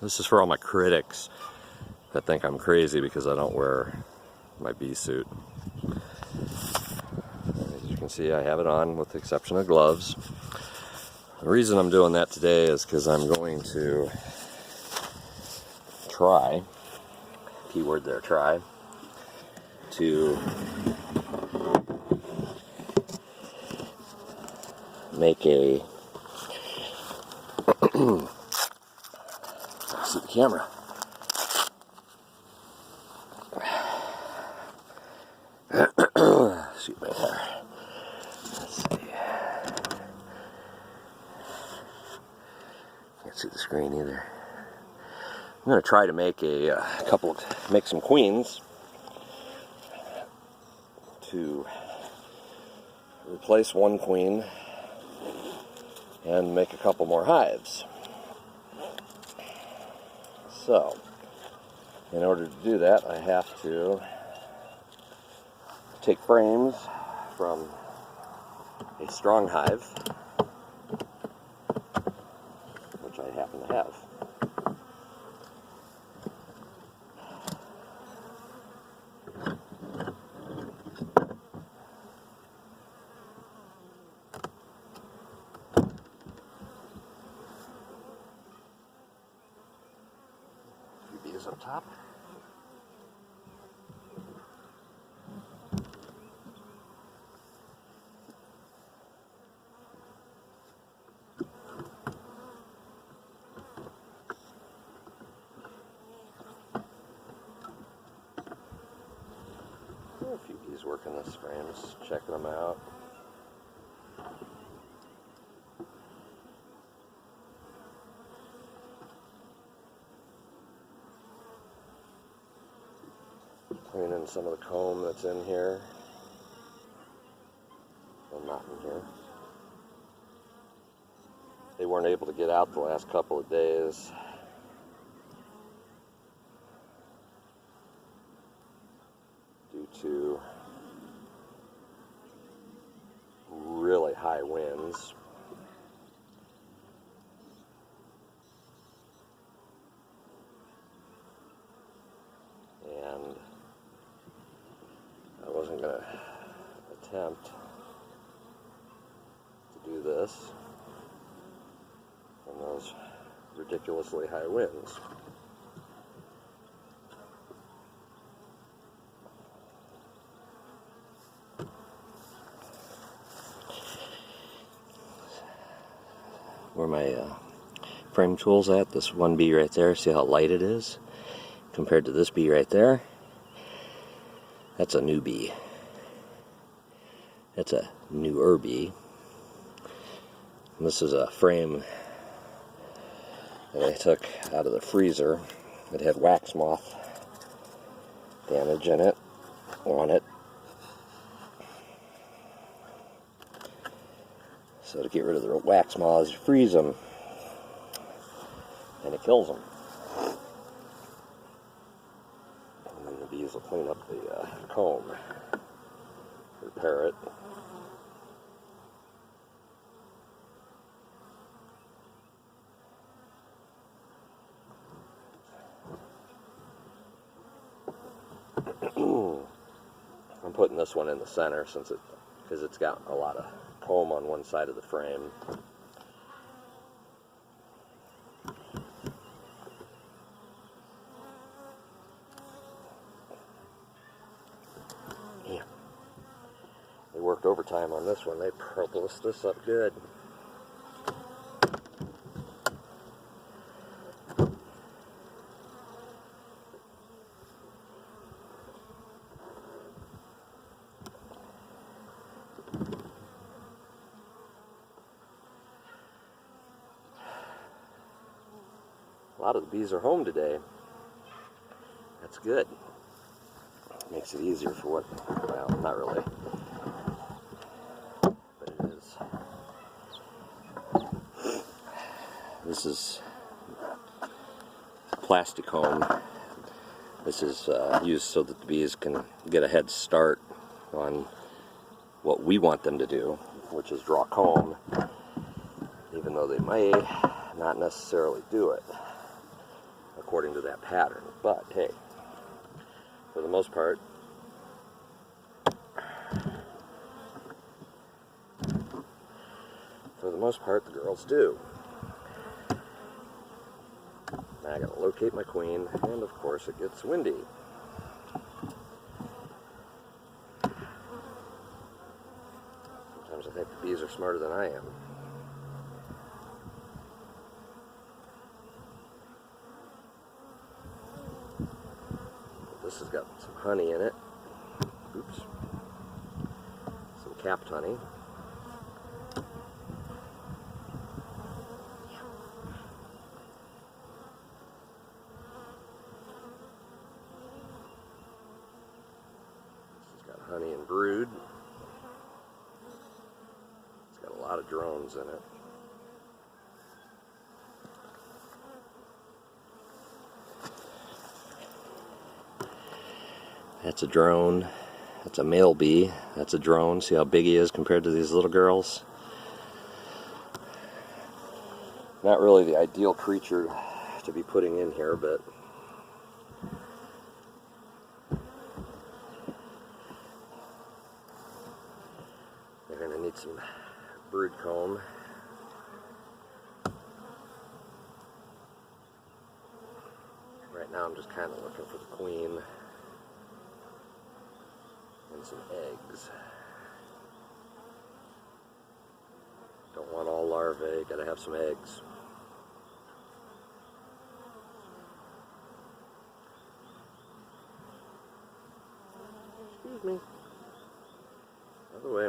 This is for all my critics that think I'm crazy because I don't wear my bee suit. As you can see, I have it on with the exception of gloves. The reason I'm doing that today is because I'm going to try, keyword there, try, to make a see the camera. Shoot my hair. Let's see. Can't see the screen either. I'm going to try to make make some queens to replace one queen and make a couple more hives. So, in order to do that, I have to take frames from a strong hive, which I happen to have. Bees up top. A few bees working this frame, just checking them out. Cleaning some of the comb that's in here. Well, not in here. They weren't able to get out the last couple of days. Due to really high winds. And I wasn't going to attempt to do this in those ridiculously high winds. Where my frame tool's at, this one bee right there, see how light it is compared to this bee right there? That's a new bee. That's a newer bee. And this is a frame that I took out of the freezer. It had wax moth damage in it, on it. So to get rid of the wax moths, you freeze them, and it kills them. And then the bees will clean up the comb, repair it. I'm putting this one in the center because it's got a lot of comb on one side of the frame. Yeah. They worked overtime on this one. They purplised this up good. A lot of the bees are home today. That's good. Makes it easier for what, well, not really, but it is. This is plastic comb. This is used so that the bees can get a head start on what we want them to do, which is draw comb, even though they may not necessarily do it. according to that pattern. But hey, for the most part, the girls do. Now I gotta locate my queen, and of course it gets windy. Sometimes I think the bees are smarter than I am. This has got some honey in it. Oops. Some capped honey. This has got honey and brood. It's got a lot of drones in it. That's a drone. That's a male bee. That's a drone. See how big he is compared to these little girls? Not really the ideal creature to be putting in here, but they're going to need some brood comb. Right now I'm just kind of looking for the queen and some eggs. Don't want all larvae, gotta have some eggs. Excuse me. Out of the way.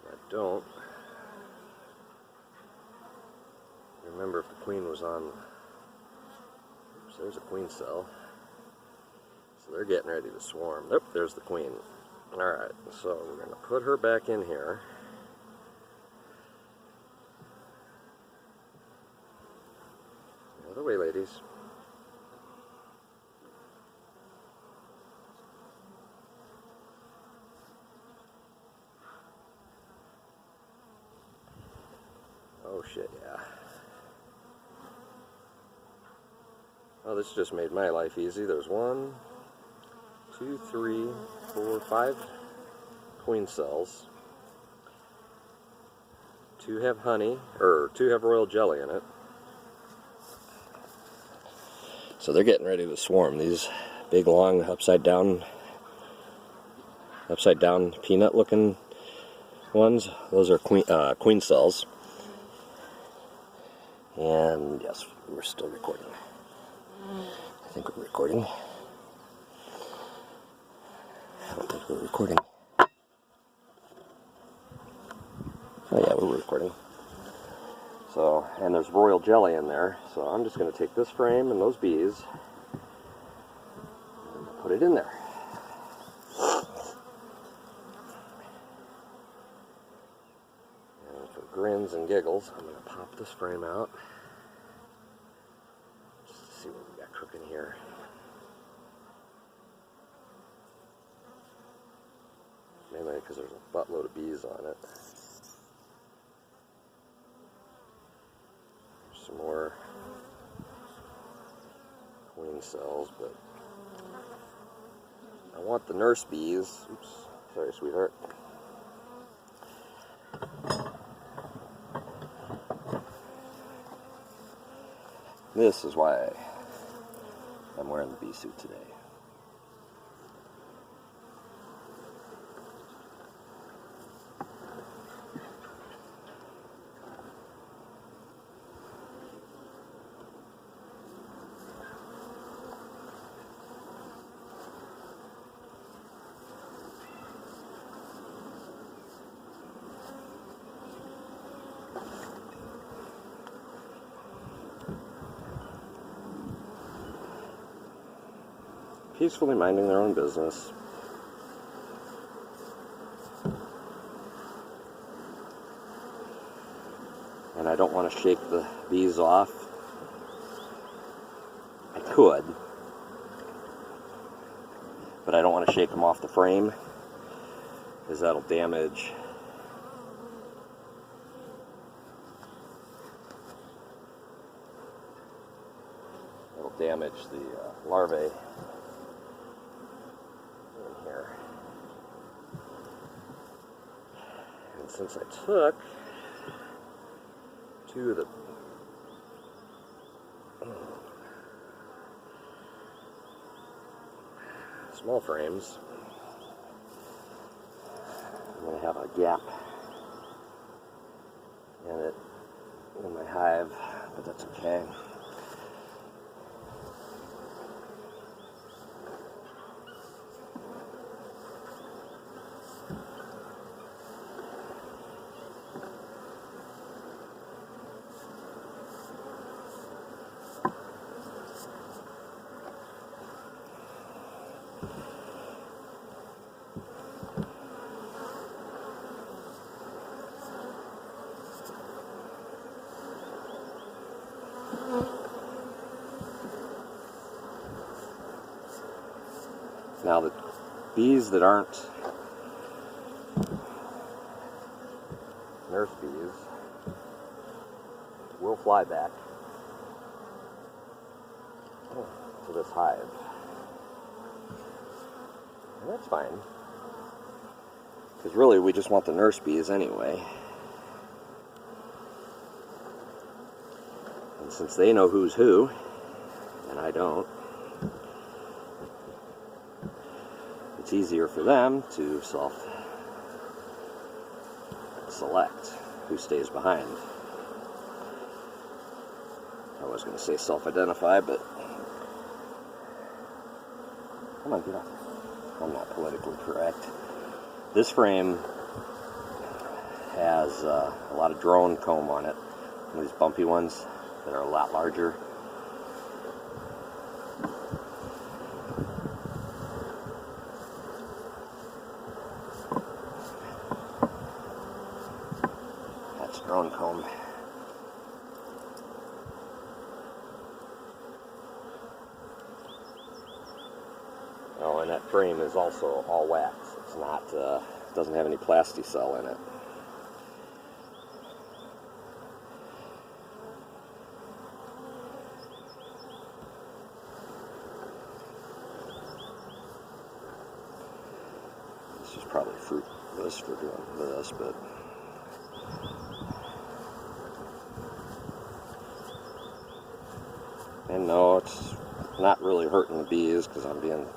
I don't remember if the queen was on. Oops, there's a queen cell. So they're getting ready to swarm. Nope, there's the queen. Alright, so we're going to put her back in here. Out of the way, ladies. Oh shit, yeah. Oh, this just made my life easy. There's 1, 2, 3, 4, 5 queen cells. 2 have honey, or 2 have royal jelly in it. So they're getting ready to swarm. These big, long, upside down peanut-looking ones. Those are queen cells. And yes, we're still recording. I think we're recording. I don't think we're recording. Oh yeah, we're recording. So, and there's royal jelly in there. So I'm just going to take this frame and those bees and put it in there. And for grins and giggles, I'm going to pop this frame out. Just to see what we got cooking here. Mainly because there's a buttload of bees on it. There's some more queen cells, but I want the nurse bees. Oops, sorry, sweetheart. This is why I'm wearing the bee suit today. Peacefully minding their own business. And I don't want to shake the bees off. I could, but I don't want to shake them off the frame because that'll damage the larvae in here. And since I took two of the small frames, I'm going to have a gap in it in my hive, but that's okay. Now the bees that aren't nurse bees will fly back to this hive. And that's fine, because really we just want the nurse bees anyway. And since they know who's who, and I don't, it's easier for them to select who stays behind. I was going to say self-identify, but come on, get off. I'm not politically correct. This frame has a lot of drone comb on it. One of these bumpy ones that are a lot larger. That's drone comb. Oh, and that frame is also all wax. It's not, doesn't have any plasticell in it. This is probably fruitless for doing this, but and no, it's not really hurting the bees because I'm being,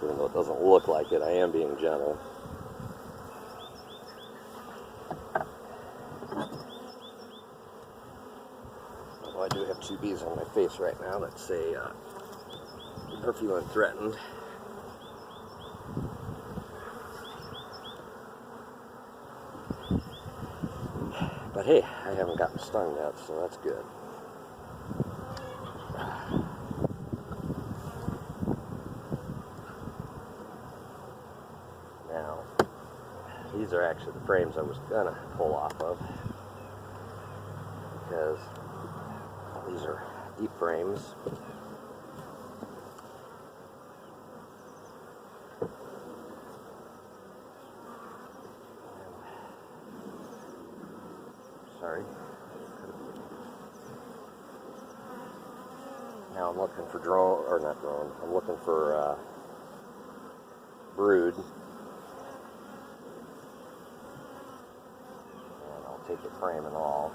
even though it doesn't look like it, I am being gentle. Although I do have two bees on my face right now that say they're feeling threatened. But hey, I haven't gotten stung yet, so that's good. Now, these are actually the frames I was gonna pull off of, because these are deep frames. Sorry. Now I'm looking for I'm looking for brood. And I'll take the frame and all.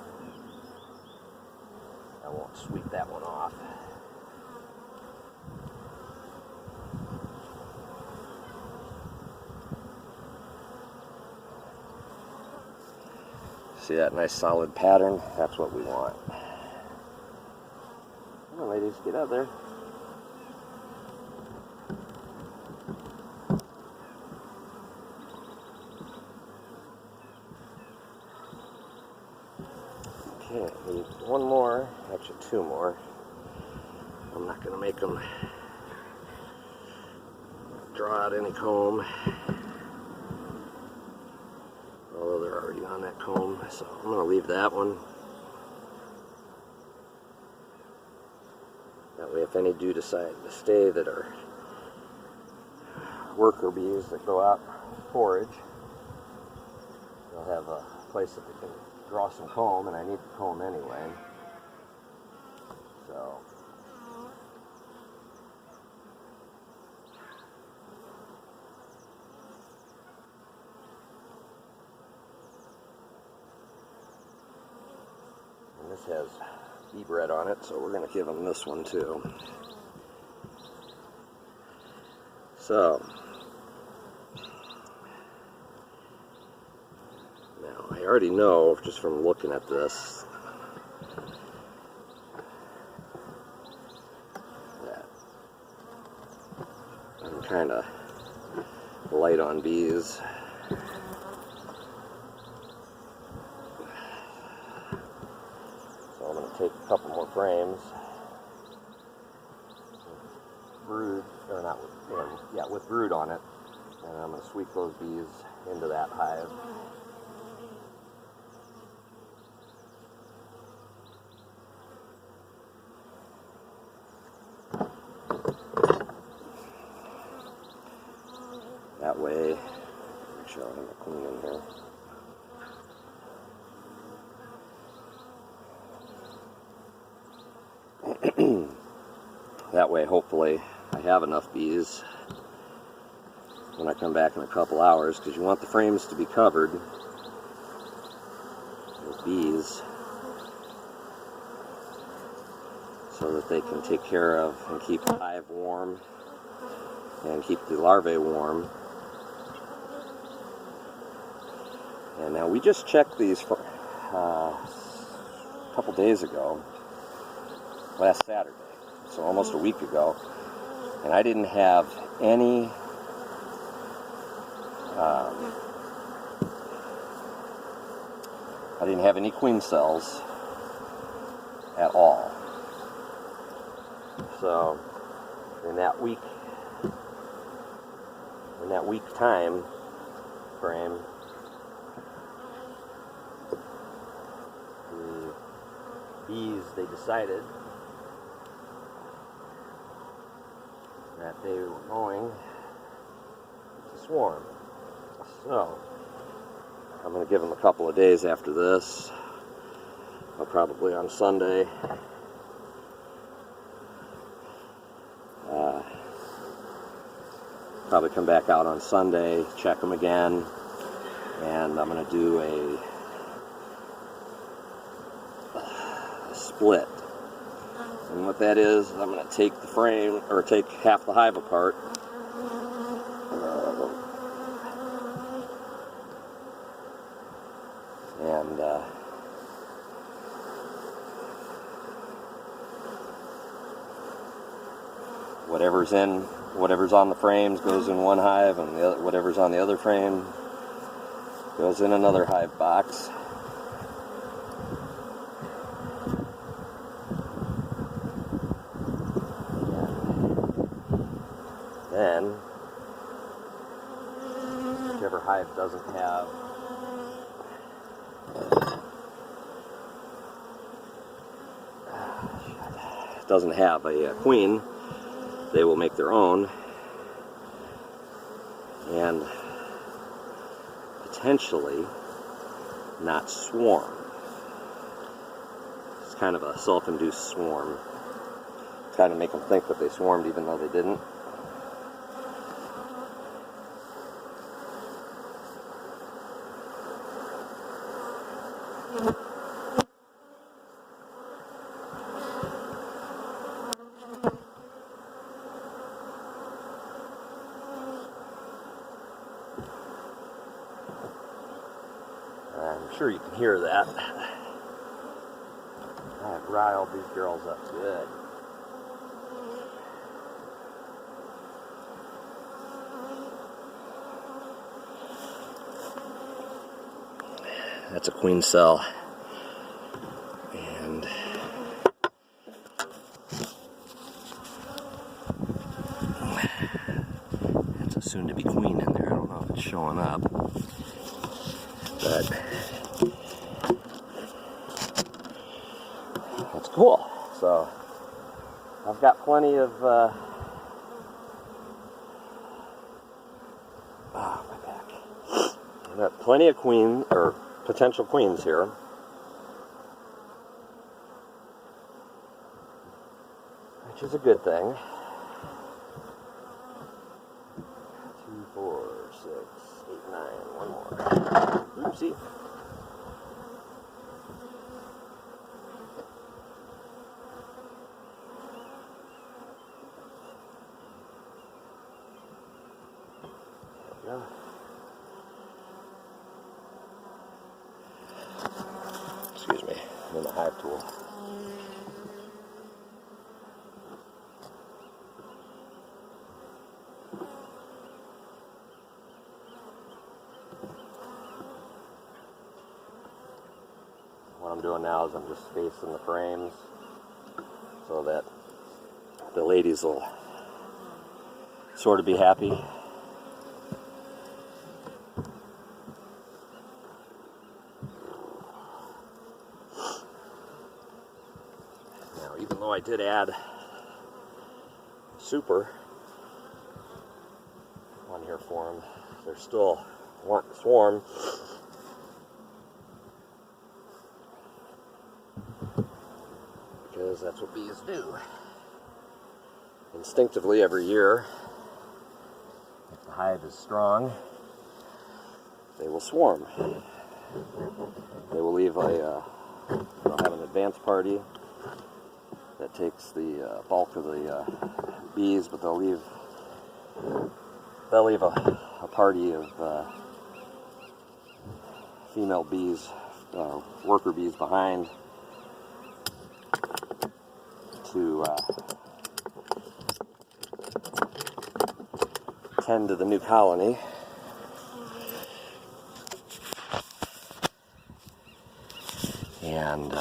I won't sweep that one off. See that nice solid pattern? That's what we want. Come on, ladies, get out there. Okay, need one more, actually two more. I'm not going to make them draw out any comb, although they're already on that comb, so I'm going to leave that one. That way if any do decide to stay that are worker bees that go out and forage, they'll have a place that they can draw some comb, and I need the comb anyway. So and this has bee bread on it, so we're going to give them this one too. So now I already know just from looking at this that I'm kind of light on bees. So I'm going to take a couple more frames, brood, or not with, yeah, with brood on it, and I'm going to sweep those bees into that hive. That way, make sure I have a queen in here. That way, hopefully, I have enough bees when I come back in a couple hours, because you want the frames to be covered with bees so that they can take care of and keep the hive warm and keep the larvae warm. And now we just checked these for a couple days ago, last Saturday, so almost a week ago, and I didn't have any queen cells at all. So in that week time frame, the bees, they decided that they were going to swarm. So I'm going to give them a couple of days after this. I'll probably on Sunday probably come back out on Sunday, check them again, and I'm going to do a split. And what that is, I'm going to take the frame, or take half the hive apart, and whatever's on the frames goes in one hive, and whatever's on the other frame goes in another hive box. Then, whichever hive doesn't have a queen, they will make their own and potentially not swarm. It's kind of a self-induced swarm. Kind of make them think that they swarmed even though they didn't. I'm sure you can hear that. I've riled these girls up good. That's a queen cell. And that's a soon-to-be queen in there. I don't know if it's showing up. But that's cool. So I've got plenty of I've got plenty of queen or potential queens here. Which is a good thing. 2, 4, 6, 8, 9. One more. Oopsie. There we go. Excuse me. I'm in the hive tool. What I'm doing now is I'm just spacing the frames so that the ladies will sort of be happy. Now, even though I did add super on here for them, they're still wanting to swarm. Because that's what bees do. Instinctively, every year, if the hive is strong, they will swarm. They will leave they'll have an advance party that takes the bulk of the bees, but they'll leave a party of female bees, worker bees behind, to tend to the new colony. And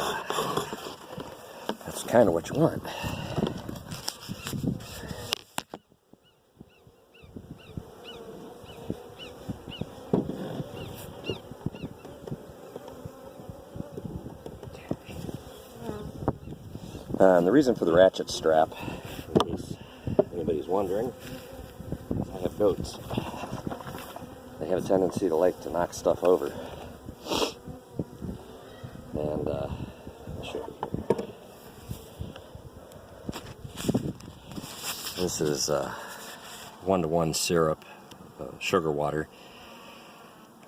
that's kind of what you want. And the reason for the ratchet strap, in case anybody's wondering, is I have goats. They have a tendency to like to knock stuff over. And I'll show you here. This is 1-to-1 syrup, sugar water.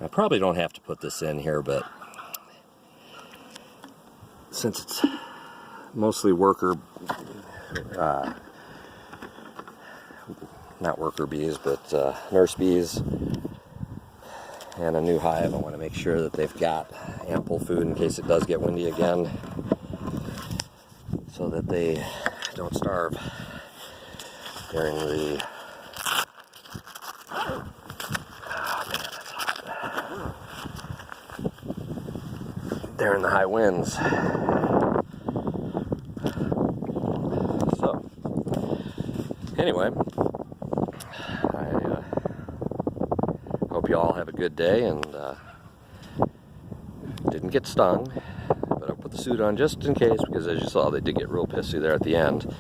I probably don't have to put this in here, but since it's mostly not worker bees, but nurse bees, and a new hive, I want to make sure that they've got ample food in case it does get windy again, so that they don't starve during the during the high winds. So, anyway, I hope you all have a good day and didn't get stung, but I put the suit on just in case, because as you saw, they did get real pissy there at the end.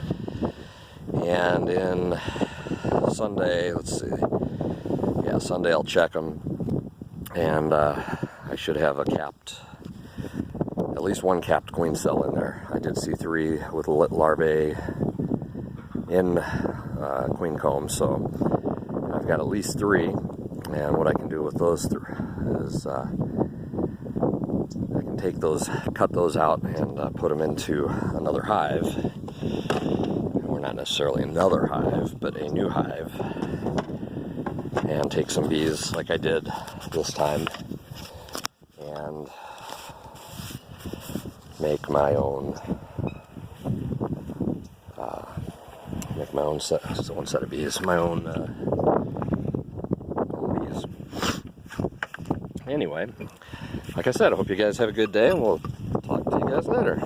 And in Sunday, let's see, yeah, Sunday I'll check them, and I should have at least one capped queen cell in there. I did see 3 with larvae in queen comb, so I've got at least 3, and what I can do with those is I can take those, cut those out, and put them into another hive, or not necessarily another hive, but a new hive, and take some bees like I did this time, and make my own set of bees, my own bees. Anyway, like I said, I hope you guys have a good day, and we'll talk to you guys later.